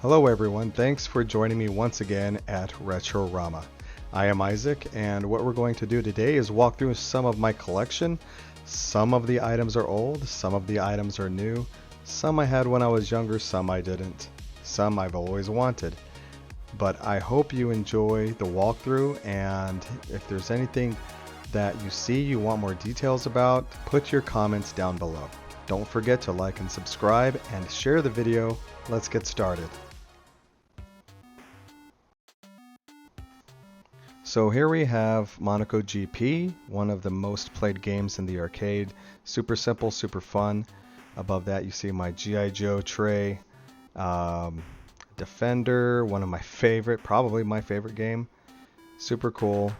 Hello everyone, thanks for joining me once again at Retrorama. I am Isaac, and what we're going to do today is walk through some of my collection. Some of the items are old, some of the items are new, some I had when I was younger, some I didn't, some I've always wanted. But I hope you enjoy the walkthrough, and if there's anything that you see you want more details about, put your comments down below. Don't forget to like and subscribe and share the video. Let's get started. So here we have Monaco GP, one of the most played games in the arcade. Super simple, super fun. Above that you see my G.I. Joe tray. Defender, one of my favorite, probably my favorite game. Super cool.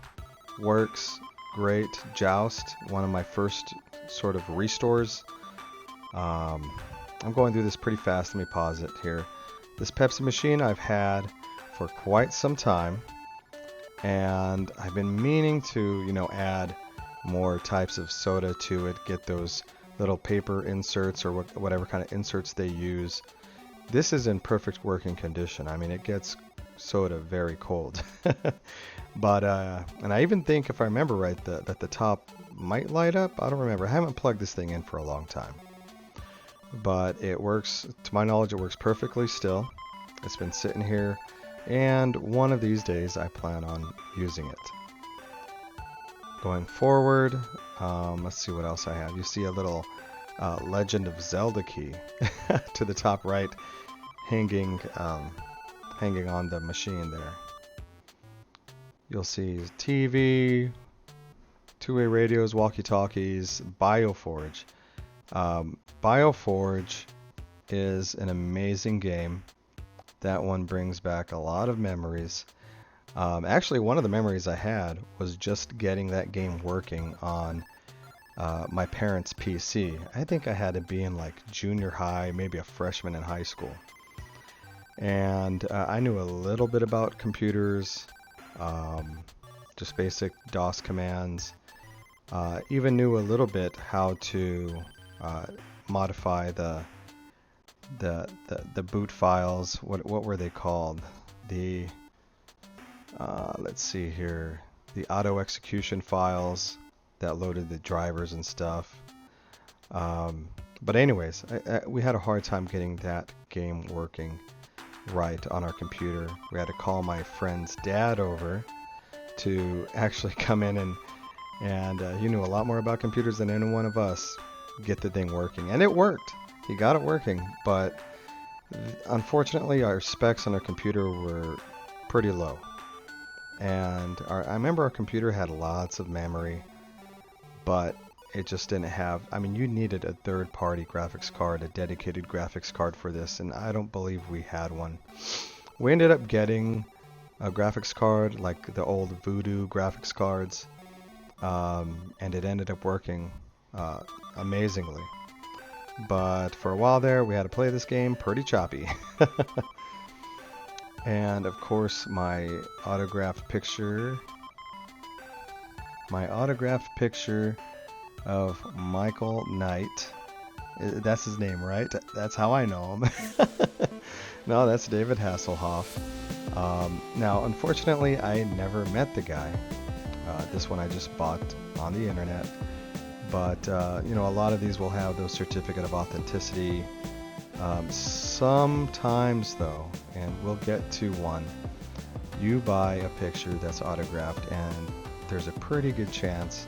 Works great. Joust, one of my first sort of restores. I'm going through this pretty fast. Let me pause it here. This Pepsi machine I've had for quite some time, and I've been meaning to, add more types of soda to it, get those little paper inserts or whatever kind of inserts they use. This is in perfect working condition. I mean, it gets soda very cold. But, and I even think, if I remember right, that the top might light up. I don't remember. I haven't plugged this thing in for a long time. But it works, to my knowledge, it works perfectly still. It's been sitting here, and one of these days I plan on using it. Going forward, let's see what else I have. You see a little Legend of Zelda key to the top right, hanging on the machine there. You'll see TV, two-way radios, walkie-talkies, Bioforge. Bioforge is an amazing game. That one brings back a lot of memories. Actually, one of the memories I had was just getting that game working on my parents' PC. I think I had to be in like junior high, maybe a freshman in high school. And I knew a little bit about computers, just basic DOS commands. Even knew a little bit how to modify the boot files. What were they called? The let's see here, the auto execution files that loaded the drivers and stuff. But anyways, we had a hard time getting that game working right on our computer. We had to call my friend's dad over to actually come in and he knew a lot more about computers than any one of us, get the thing working. And it worked. He got it working, but unfortunately our specs on our computer were pretty low. And I remember our computer had lots of memory, but it just didn't have, I mean, you needed a third-party graphics card, a dedicated graphics card for this, and I don't believe we had one. We ended up getting a graphics card, like the old Voodoo graphics cards, and it ended up working amazingly. But for a while there, we had to play this game pretty choppy. And of course, my autographed picture of Michael Knight. That's his name, right? That's how I know him. No, that's David Hasselhoff. Now, unfortunately, I never met the guy. This one I just bought on the internet. But, a lot of these will have those certificate of authenticity. Sometimes, though, and we'll get to one, you buy a picture that's autographed, and there's a pretty good chance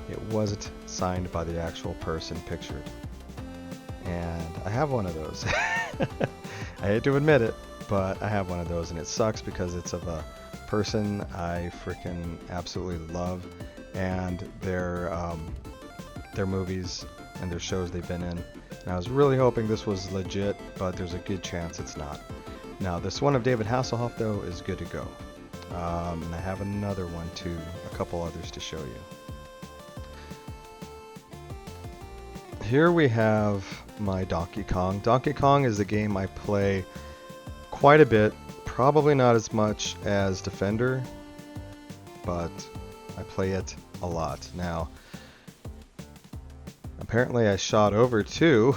it wasn't signed by the actual person pictured. And I have one of those. I hate to admit it, but I have one of those, and it sucks because it's of a person I freaking absolutely love, and their movies and their shows they've been in. And I was really hoping this was legit, but there's a good chance it's not. Now, this one of David Hasselhoff, though, is good to go. And I have another one, too, a couple others to show you. Here we have my Donkey Kong. Donkey Kong is a game I play quite a bit, probably not as much as Defender, but I play it a lot. Now, apparently I shot over to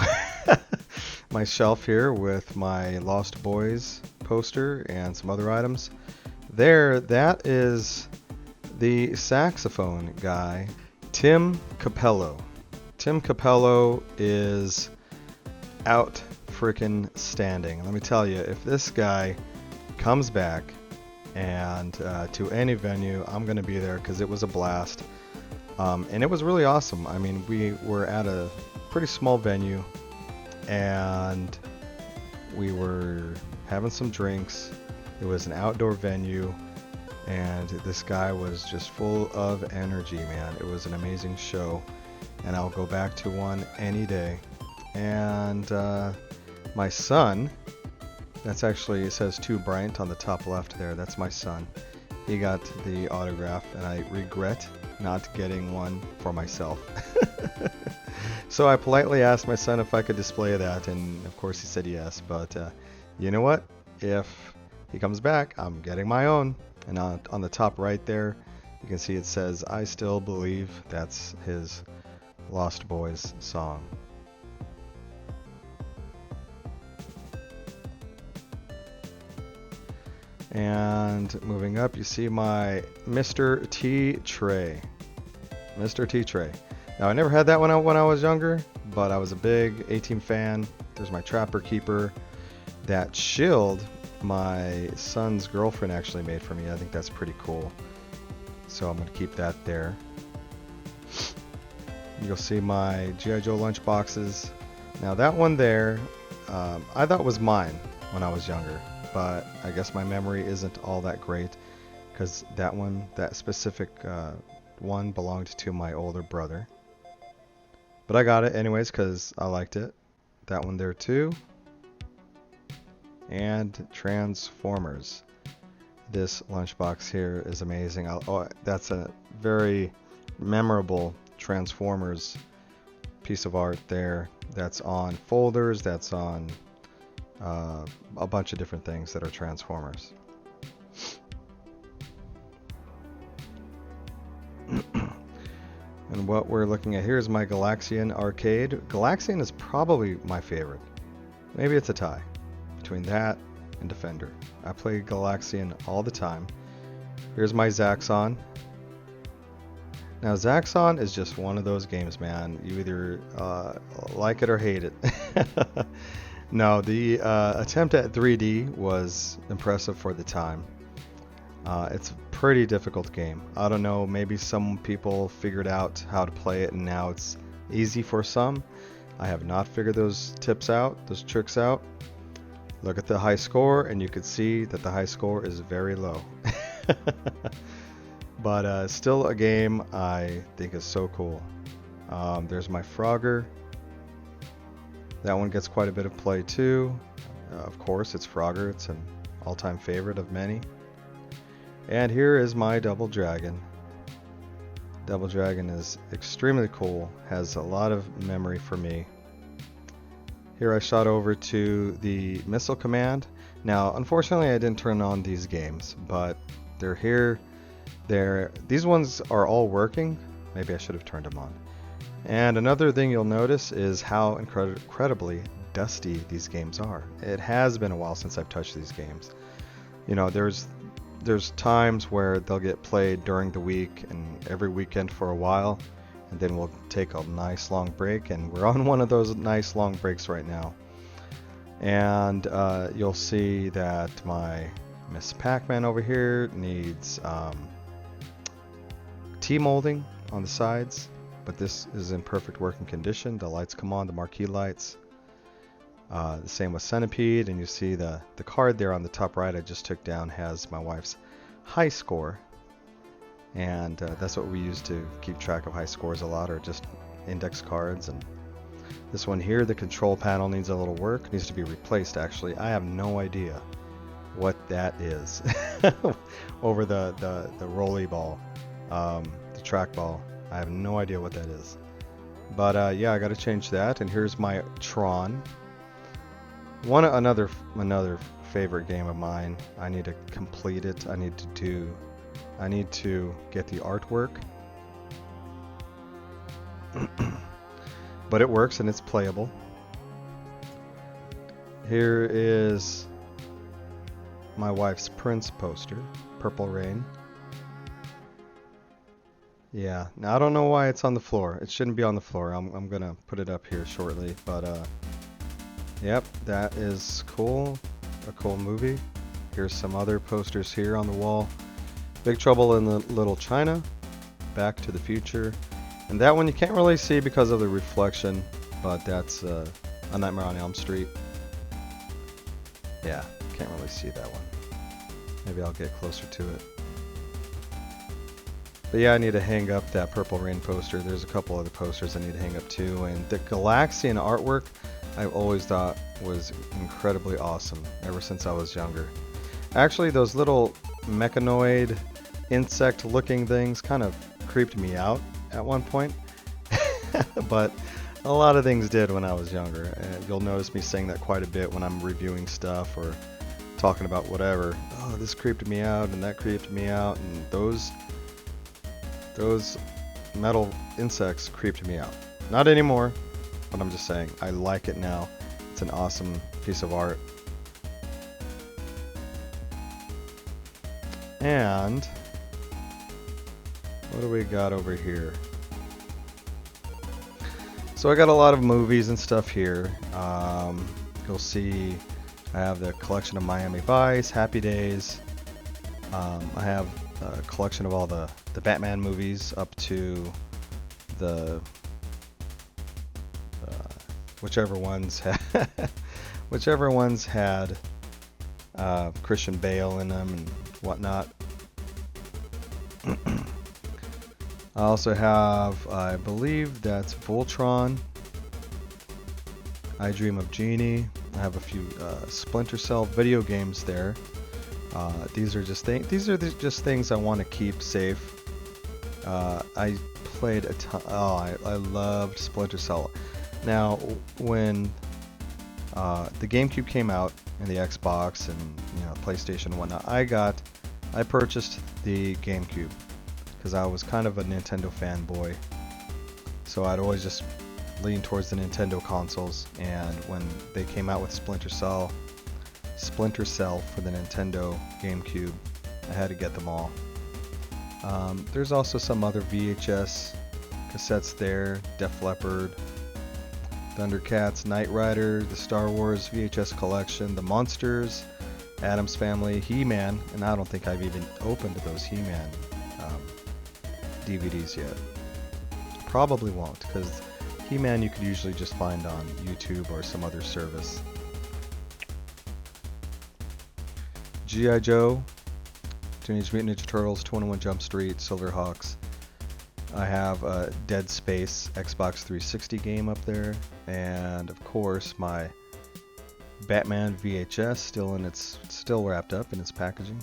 my shelf here with my Lost Boys poster and some other items. There, that is the saxophone guy, Tim Capello. Tim Capello is out freaking standing. Let me tell you, if this guy comes back and to any venue, I'm going to be there because it was a blast. And it was really awesome. I mean, we were at a pretty small venue and we were having some drinks. It was an outdoor venue and this guy was just full of energy, man. It was an amazing show and I'll go back to one any day. And my son, that's actually, it says to Bryant on the top left there, that's my son. He got the autograph and I regret not getting one for myself. So I politely asked my son if I could display that, and of course he said yes. But you know what? If he comes back, I'm getting my own. And on the top right there, you can see it says, "I Still Believe." That's his Lost Boys song. And moving up, you see my Mr. T tray. Mr. T tray. Now, I never had that one when I was younger, but I was a big A-Team fan. There's my Trapper Keeper. That shield, my son's girlfriend actually made for me. I think that's pretty cool. So I'm going to keep that there. You'll see my G.I. Joe lunch boxes. Now, that one there, I thought was mine when I was younger. But I guess my memory isn't all that great because that specific one belonged to my older brother. But I got it anyways because I liked it. That one there too. And Transformers. This lunchbox here is amazing. That's a very memorable Transformers piece of art there. That's on folders, that's on a bunch of different things that are Transformers. And what we're looking at here is my Galaxian arcade. Galaxian is probably my favorite. Maybe it's a tie between that and Defender. I play Galaxian all the time. Here's my Zaxxon. Now Zaxxon is just one of those games, man. You either like it or hate it. No, the attempt at 3D was impressive for the time. It's a pretty difficult game. I don't know, maybe some people figured out how to play it and now it's easy for some. I have not figured those tricks out. Look at the high score and you could see that the high score is very low. But still a game I think is so cool. There's my Frogger. That one gets quite a bit of play too. Of course, it's Frogger. It's an all-time favorite of many. And here is my Double Dragon. Double Dragon is extremely cool. Has a lot of memory for me. Here I shot over to the Missile Command. Now, unfortunately, I didn't turn on these games, but they're here. These ones are all working. Maybe I should have turned them on. And another thing you'll notice is how incredibly dusty these games are. It has been a while since I've touched these games. You know, there's times where they'll get played during the week and every weekend for a while, and then we'll take a nice long break, and we're on one of those nice long breaks right now. And you'll see that my Miss Pac-Man over here needs T-molding on the sides, but this is in perfect working condition. The lights come on, the marquee lights. The same with Centipede, and you see the card there on the top right I just took down has my wife's high score, and that's what we use to keep track of high scores a lot, or just index cards. And this one here, the control panel needs a little work, needs to be replaced actually. I have no idea what that is over the rolly ball, the track ball. I have no idea what that is, but yeah, I got to change that. And here's my Tron. Another favorite game of mine. I need to complete it. I need to get the artwork. But it works and it's playable. Here is my wife's Prince poster, Purple Rain. Yeah, now I don't know why it's on the floor. It shouldn't be on the floor. I'm gonna put it up here shortly, but yep, that is cool. A cool movie. Here's some other posters here on the wall. Big Trouble in Little China, Back to the Future, and that one you can't really see because of the reflection, but that's A Nightmare on Elm Street. Yeah, can't really see that one. Maybe I'll get closer to it. But yeah, I need to hang up that Purple Rain poster. There's a couple other posters I need to hang up too, and the Galaxian artwork I've always thought was incredibly awesome ever since I was younger. Actually, those little mechanoid insect looking things kind of creeped me out at one point. But a lot of things did when I was younger. And you'll notice me saying that quite a bit when I'm reviewing stuff or talking about whatever. Oh, this creeped me out and that creeped me out, and those metal insects creeped me out. Not anymore, but I'm just saying I like it now. It's an awesome piece of art. And what do we got over here? So I got a lot of movies and stuff here. You'll see I have the collection of Miami Vice, Happy Days. I have a collection of all the Batman movies up to the whichever ones had Christian Bale in them and whatnot. I also have, I believe that's Voltron, I Dream of Jeannie. I have a few Splinter Cell video games there. These are just things I want to keep safe. I played a ton. Oh, I loved Splinter Cell. Now, when the GameCube came out and the Xbox and PlayStation and whatnot, I purchased the GameCube because I was kind of a Nintendo fanboy. So I'd always just lean towards the Nintendo consoles, and when they came out with Splinter Cell for the Nintendo GameCube, I had to get them all. There's also some other VHS cassettes there, Def Leppard, Thundercats, Knight Rider, the Star Wars VHS collection, the Monsters, Addams Family, He-Man, and I don't think I've even opened those He-Man DVDs yet. Probably won't, because He-Man you could usually just find on YouTube or some other service. G.I. Joe, Teenage Mutant Ninja Turtles, 21 Jump Street, Silverhawks. I have a Dead Space Xbox 360 game up there, and of course my Batman VHS still wrapped up in its packaging.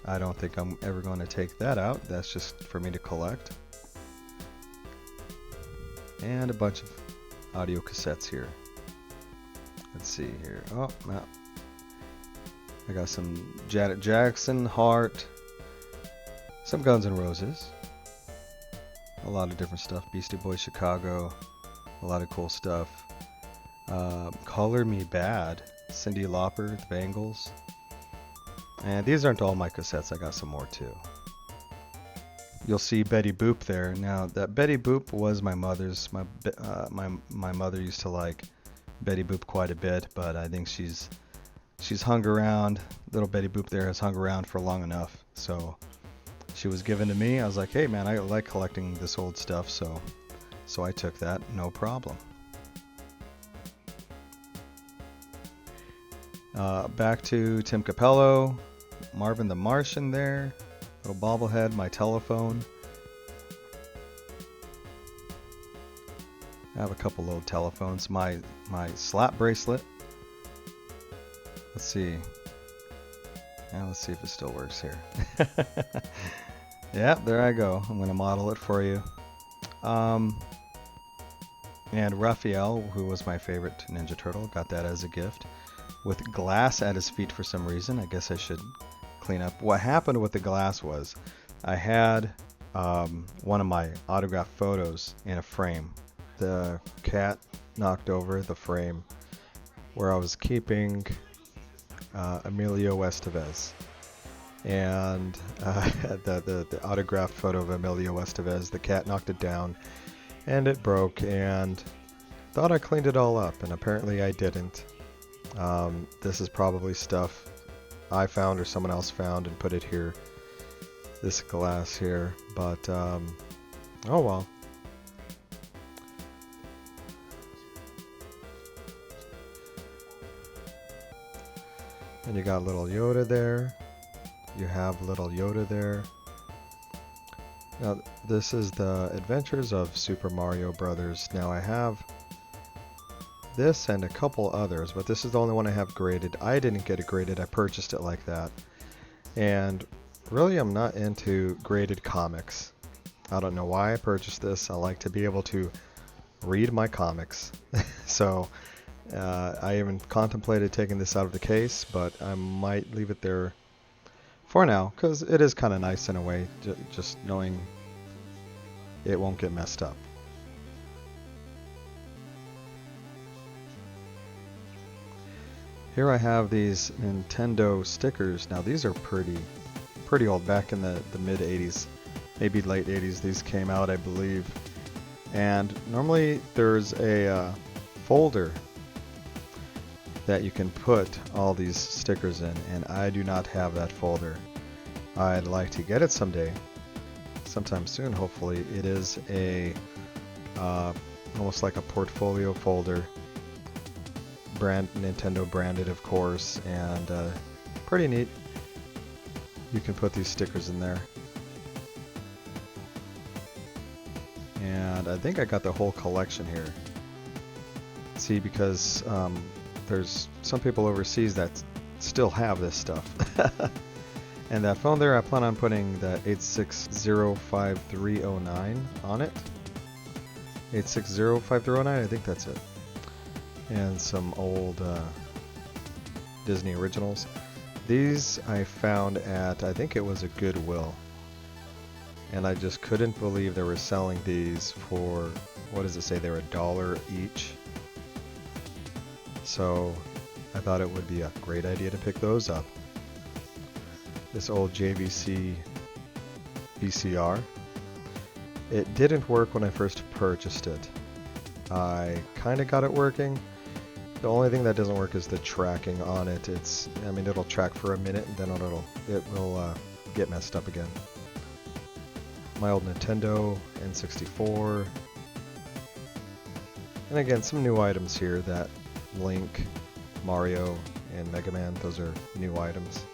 I don't think I'm ever going to take that out. That's just for me to collect. And a bunch of audio cassettes here. Let's see here. Oh, no. I got some Janet Jackson, Heart, some Guns N' Roses, a lot of different stuff. Beastie Boys, Chicago, a lot of cool stuff. Color Me Bad, Cyndi Lauper, the Bangles. And these aren't all my cassettes. I got some more too. You'll see Betty Boop there. Now that Betty Boop was my mother's. My mother used to like Betty Boop quite a bit, but I think she's hung around. Little Betty Boop there has hung around for long enough. So she was given to me. I was like, hey man, I like collecting this old stuff, so I took that, no problem. Back to Tim Capello, Marvin the Martian there, little bobblehead, my telephone. I have a couple old telephones, my slap bracelet. Let's see. Now let's see if it still works here. Yeah, there I go. I'm going to model it for you. And Raphael, who was my favorite Ninja Turtle, got that as a gift. With glass at his feet for some reason. I guess I should clean up. What happened with the glass was I had one of my autographed photos in a frame. The cat knocked over the frame where I was keeping Emilio Estevez. And the autographed photo of Emilio Estevez, the cat knocked it down and it broke, and thought I cleaned it all up, and apparently I didn't. This is probably stuff I found or someone else found and put it here, this glass here, but oh well. And you got little Yoda there. You have little Yoda there. Now this is the Adventures of Super Mario Brothers. Now I have this and a couple others, but this is the only one I have graded. I didn't get it graded, I purchased it like that. And really I'm not into graded comics. I don't know why I purchased this. I like to be able to read my comics. So I even contemplated taking this out of the case, but I might leave it there for now, because it is kind of nice in a way, just knowing it won't get messed up. Here I have these Nintendo stickers. Now these are pretty old, back in the mid 80s, maybe late 80s these came out, I believe. And normally there's a folder that you can put all these stickers in, and I do not have that folder. I'd like to get it someday, sometime soon hopefully. It is a almost like a portfolio folder, Nintendo branded of course, and pretty neat. You can put these stickers in there. And I think I got the whole collection here. See, because there's some people overseas that still have this stuff. And that phone there, I plan on putting the 8605309 on it. 8605309, I think that's it. And some old Disney originals. These I found at, I think it was a Goodwill. And I just couldn't believe they were selling these for, what does it say, they were $1 each. So I thought it would be a great idea to pick those up. This old JVC VCR. It didn't work when I first purchased it. I kind of got it working. The only thing that doesn't work is the tracking on it. I mean, it'll track for a minute and then it will get messed up again. My old Nintendo N64. And again, some new items here that Link, Mario, and Mega Man, those are new items.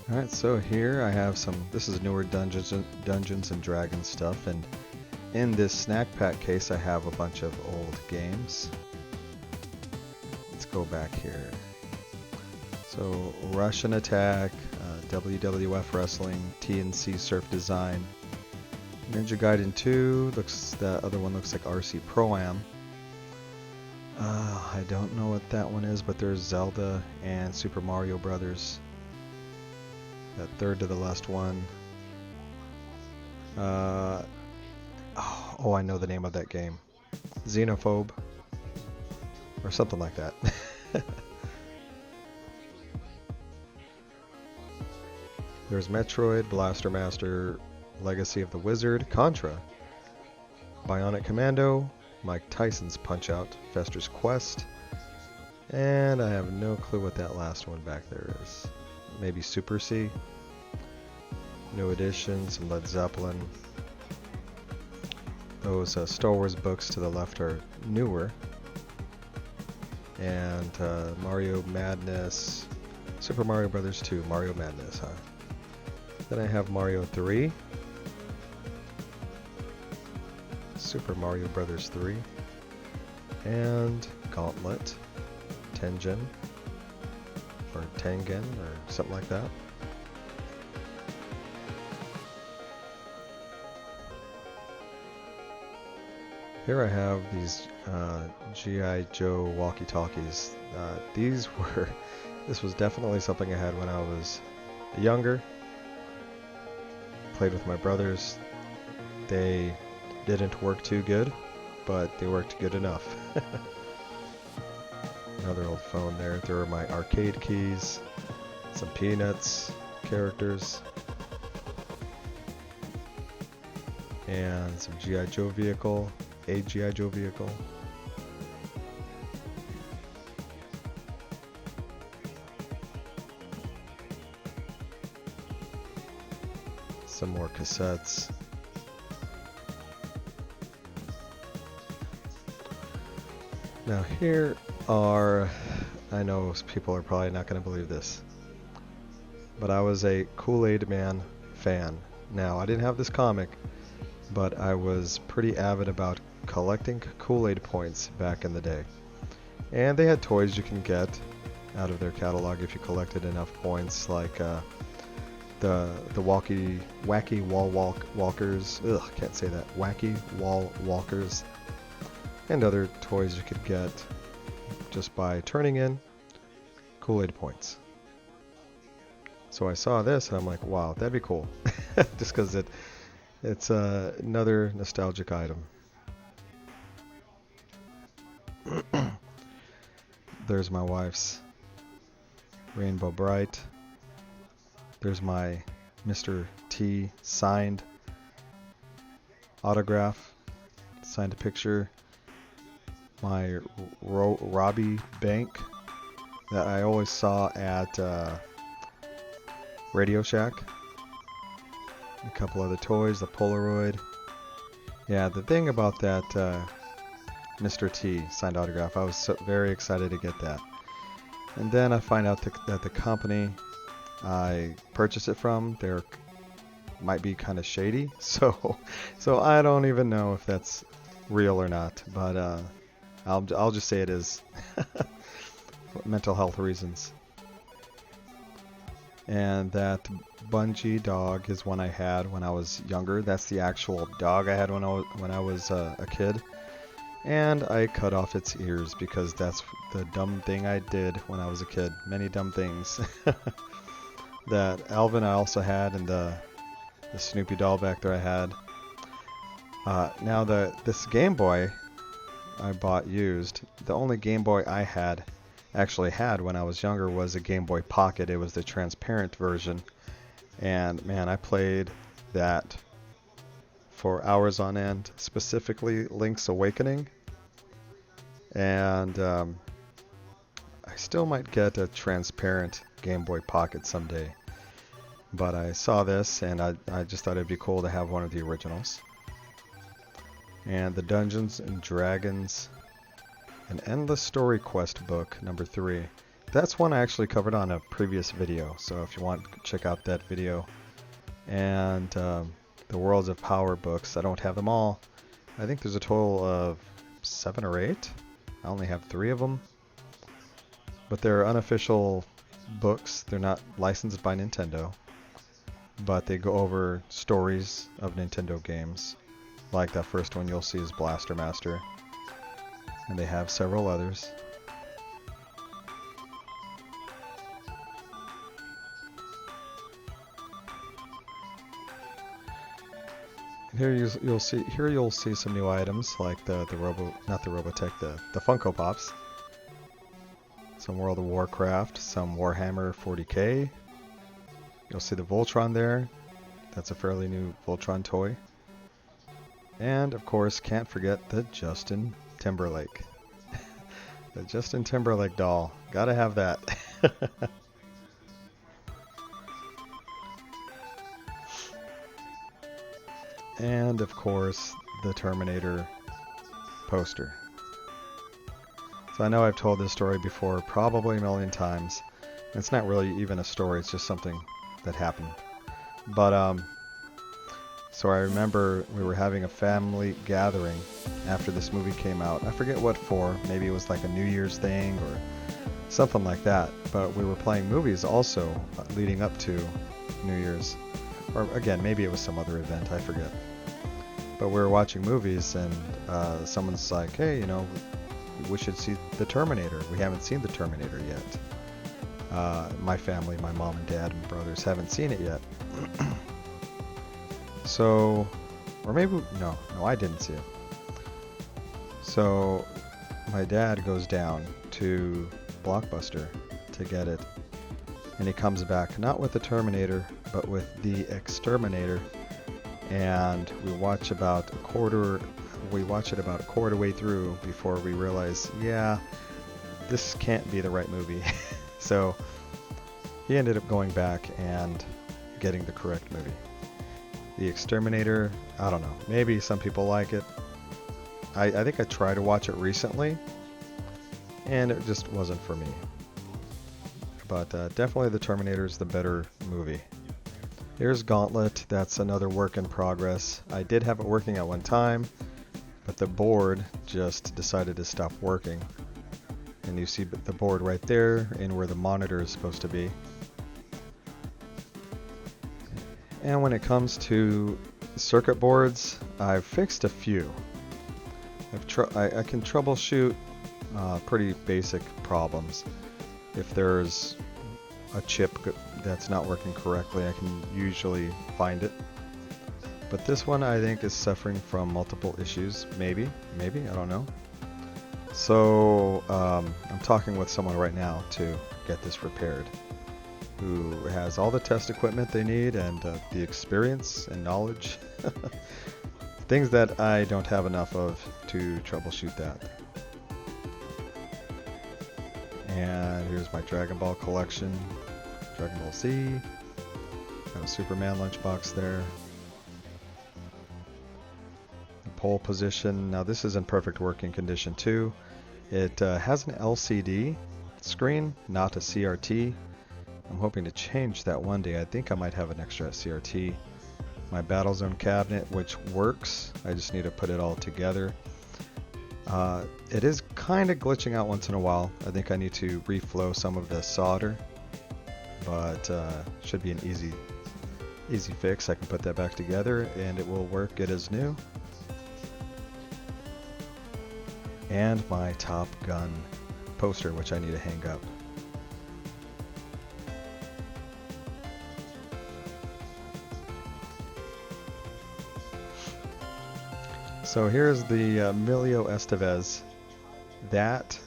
Alright, so here I have some, this is newer Dungeons and Dragons stuff, and in this snack pack case I have a bunch of old games. Let's go back here. So Russian Attack, WWF Wrestling, TNC Surf Design, Ninja Gaiden 2, the other one looks like RC Pro-Am. I don't know what that one is, but there's Zelda and Super Mario Brothers. That third to the last one. Oh, I know the name of that game. Xenophobe. Or something like that. There's Metroid, Blaster Master, Legacy of the Wizard, Contra, Bionic Commando, Mike Tyson's Punch-Out, Fester's Quest, and I have no clue what that last one back there is. Maybe Super C? New Edition, some Led Zeppelin. Those Star Wars books to the left are newer. And Mario Madness, Super Mario Brothers 2, Mario Madness, huh? Then I have Mario 3. Super Mario Brothers 3, and Gauntlet, Tengen, or Tengen, or something like that. Here I have these G.I. Joe walkie-talkies. This was definitely something I had when I was younger. Played with my brothers. They didn't work too good, but they worked good enough. Another old phone there. There are my arcade keys, some Peanuts characters, and some G.I. Joe vehicle, a G.I. Joe vehicle. Some more cassettes. Now here are, I know people are probably not going to believe this, but I was a Kool-Aid Man fan. Now I didn't have this comic, but I was pretty avid about collecting Kool-Aid points back in the day. And they had toys you can get out of their catalog if you collected enough points, like the wacky wall walkers. Ugh, can't say that. Wacky wall walkers, and other toys you could get just by turning in Kool-Aid points. So I saw this and I'm like, wow, that'd be cool, just because it's another nostalgic item. There's my wife's Rainbow Bright. There's my Mr. T signed autograph, signed a picture. My Robbie Bank that I always saw at Radio Shack. A couple other toys, the Polaroid. Yeah, the thing about that Mr. T signed autograph, I was very excited to get that. And then I find out that the company I purchased it from, they might be kind of shady. So I don't even know if that's real or not. But I'll just say it is. For mental health reasons. And that Bungee dog is one I had when I was younger. That's the actual dog I had when I was a kid. And I cut off its ears because that's the dumb thing I did when I was a kid. Many dumb things. That Alvin I also had, and the Snoopy doll back there I had. Now this Game Boy I bought used. The only Game Boy I actually had when I was younger was a Game Boy Pocket. It was the transparent version. And man, I played that for hours on end, specifically Link's Awakening. And I still might get a transparent Game Boy Pocket someday. But I saw this and I just thought it'd be cool to have one of the originals. And the Dungeons and Dragons An Endless Story Quest book, number 3. That's one I actually covered on a previous video, so if you want, check out that video. And the Worlds of Power books, I don't have them all. I think there's a total of 7 or 8. I only have 3 of them. But they're unofficial books. They're not licensed by Nintendo. But they go over stories of Nintendo games. Like that first one you'll see is Blaster Master. And they have several others. Here you'll see some new items like the Funko Pops. Some World of Warcraft, some Warhammer 40K. You'll see the Voltron there. That's a fairly new Voltron toy. And of course, can't forget the Justin Timberlake. The Justin Timberlake doll. Gotta have that. And of course, the Terminator poster. So I know I've told this story before, probably a million times. It's not really even a story, it's just something that happened. But so I remember we were having a family gathering after this movie came out. I forget what for. Maybe it was like a New Year's thing or something like that. But we were playing movies also leading up to New Year's. Or again, maybe it was some other event, I forget. But we were watching movies and someone's like, hey, you know, we should see The Terminator. We haven't seen The Terminator yet. My family, my mom and dad and brothers haven't seen it yet. So, or maybe, no, I didn't see it. So, my dad goes down to Blockbuster to get it. And he comes back not with the Terminator, but with the Exterminator. And we watch it about a quarter way through before we realize, yeah, this can't be the right movie. So he ended up going back and getting the correct movie. The Exterminator, I don't know, maybe some people like it. I think I tried to watch it recently, and it just wasn't for me. But definitely the Terminator is the better movie. Here's Gauntlet. That's another work in progress. I did have it working at one time, but the board just decided to stop working. And you see the board right there and where the monitor is supposed to be. And when it comes to circuit boards, I've fixed a few. I can troubleshoot pretty basic problems. If there's a chip that's not working correctly, I can usually find it. But this one I think is suffering from multiple issues. Maybe, I don't know. So I'm talking with someone right now to get this repaired, who has all the test equipment they need and the experience and knowledge. Things that I don't have enough of to troubleshoot that. And here's my Dragon Ball collection. Dragon Ball Z. Got a Superman lunchbox there. The pole position. Now this is in perfect working condition too. It has an LCD screen, not a CRT. I'm hoping to change that one day. I think I might have an extra CRT. My Battlezone cabinet, which works. I just need to put it all together. It is kind of glitching out once in a while. I think I need to reflow some of the solder, but should be an easy fix. I can put that back together and it will work good as new. And my Top Gun poster, which I need to hang up. So here's the Emilio Estevez. That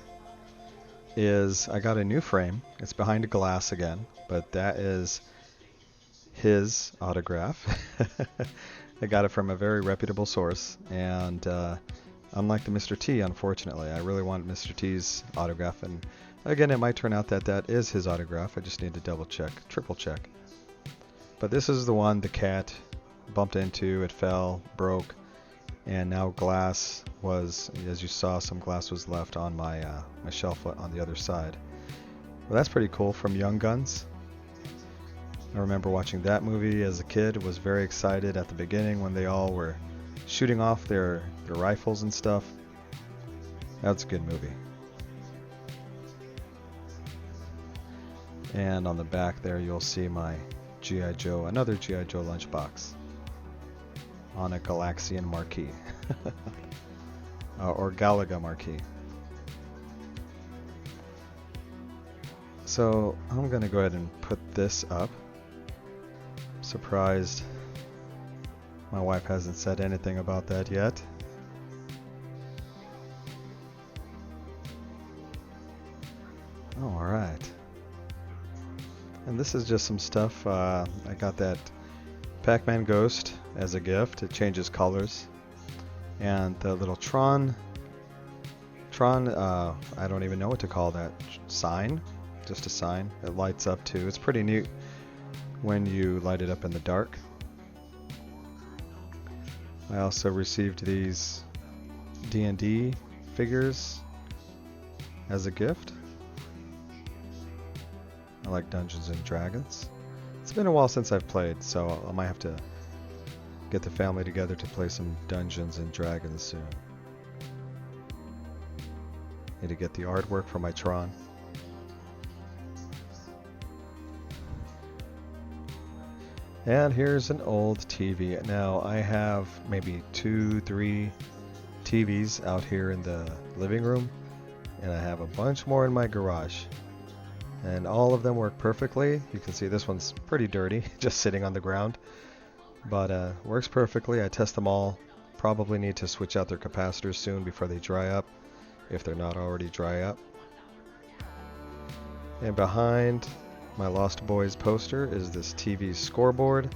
is, I got a new frame. It's behind a glass again, but that is his autograph. I got it from a very reputable source, and unlike the Mr. T, unfortunately, I really want Mr. T's autograph, and again, it might turn out that that is his autograph. I just need to double check, triple check. But this is the one the cat bumped into, it fell, broke. And now glass was, as you saw, some glass was left on my my shelf on the other side. Well, that's pretty cool, from Young Guns. I remember watching that movie as a kid. Was very excited at the beginning when they all were shooting off their rifles and stuff. That's a good movie. And on the back there you'll see my G.I. Joe, another G.I. Joe lunchbox on a Galaxian marquee. Or Galaga marquee. So I'm gonna go ahead and put this up. Surprised my wife hasn't said anything about that yet. Oh, alright. And this is just some stuff. I got that Pac-Man Ghost as a gift. It changes colors. And the little Tron, I don't even know what to call that sign. Just a sign. It lights up too. It's pretty neat when you light it up in the dark. I also received these D&D figures as a gift. I like Dungeons and Dragons. It's been a while since I've played, so I might have to get the family together to play some Dungeons and Dragons soon. Need to get the artwork for my Tron. And here's an old TV. Now I have maybe 2-3 TVs out here in the living room, and I have a bunch more in my garage. And all of them work perfectly. You can see this one's pretty dirty, just sitting on the ground. But works perfectly. I test them all. Probably need to switch out their capacitors soon before they dry up, if they're not already dry up. And behind my Lost Boys poster is this TV scoreboard.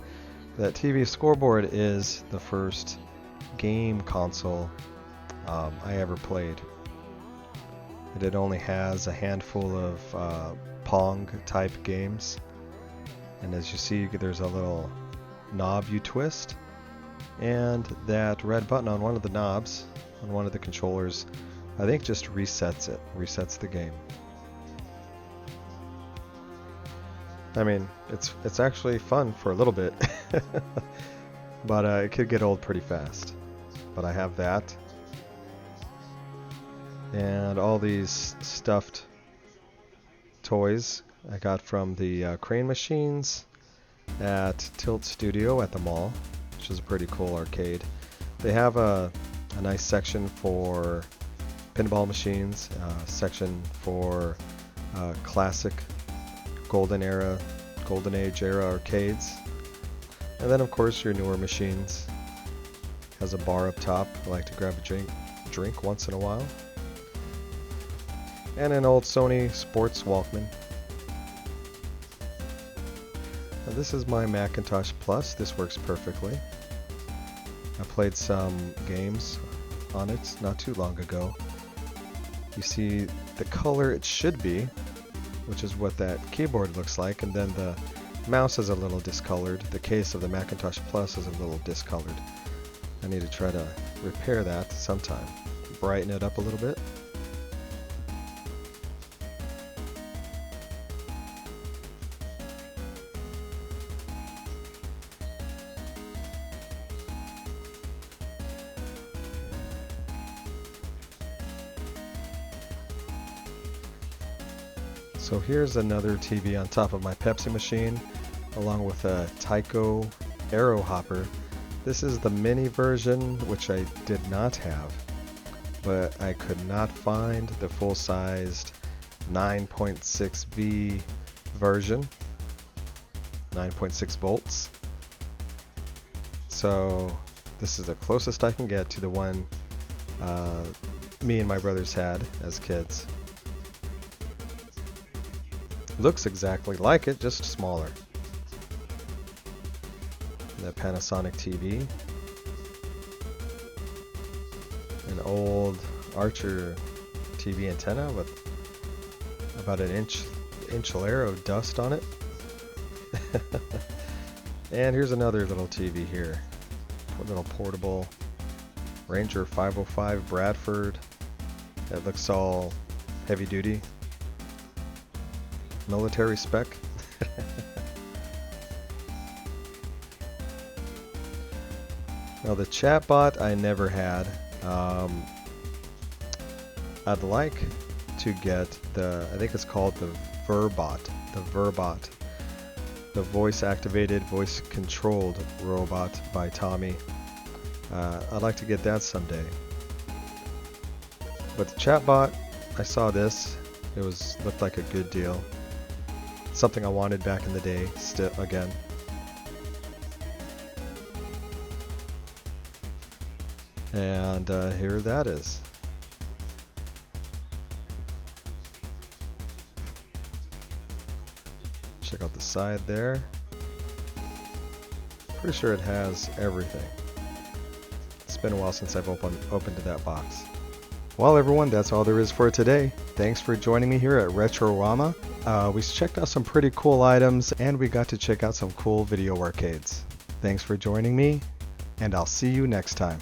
That TV scoreboard is the first game console I ever played. It only has a handful of Pong type games. And as you see, there's a little knob you twist. And that red button on one of the knobs, on one of the controllers, I think just resets it, resets the game. I mean, it's actually fun for a little bit, but it could get old pretty fast. But I have that. And all these stuffed toys I got from the crane machines at Tilt Studio at the mall, which is a pretty cool arcade. They have a nice section for pinball machines, section for classic golden age era arcades, and then of course your newer machines. Has a bar up top. I like to grab a drink once in a while. And an old Sony Sports Walkman. Now this is my Macintosh Plus. This works perfectly. I played some games on it not too long ago. You see the color it should be, which is what that keyboard looks like, and then the mouse is a little discolored. The case of the Macintosh Plus is a little discolored. I need to try to repair that sometime. Brighten it up a little bit. So here's another TV on top of my Pepsi machine, along with a Tyco Aero Hopper. This is the mini version, which I did not have, but I could not find the full-sized 9.6V version, 9.6 volts. So this is the closest I can get to the one me and my brothers had as kids. Looks exactly like it, just smaller. The Panasonic TV. An old Archer TV antenna with about an inch layer of dust on it. And here's another little TV here. A little portable Ranger 505 Bradford. That looks all heavy duty. Military spec. Now the chatbot I never had. I'd like to get I think it's called the Verbot. The voice activated, voice controlled robot by Tommy. I'd like to get that someday. But the chatbot, I saw this. It looked like a good deal. Something I wanted back in the day, still again. And here that is. Check out the side there. Pretty sure it has everything. It's been a while since I've opened that box. Well everyone, that's all there is for today. Thanks for joining me here at Retrorama. We checked out some pretty cool items and we got to check out some cool video arcades. Thanks for joining me, and I'll see you next time.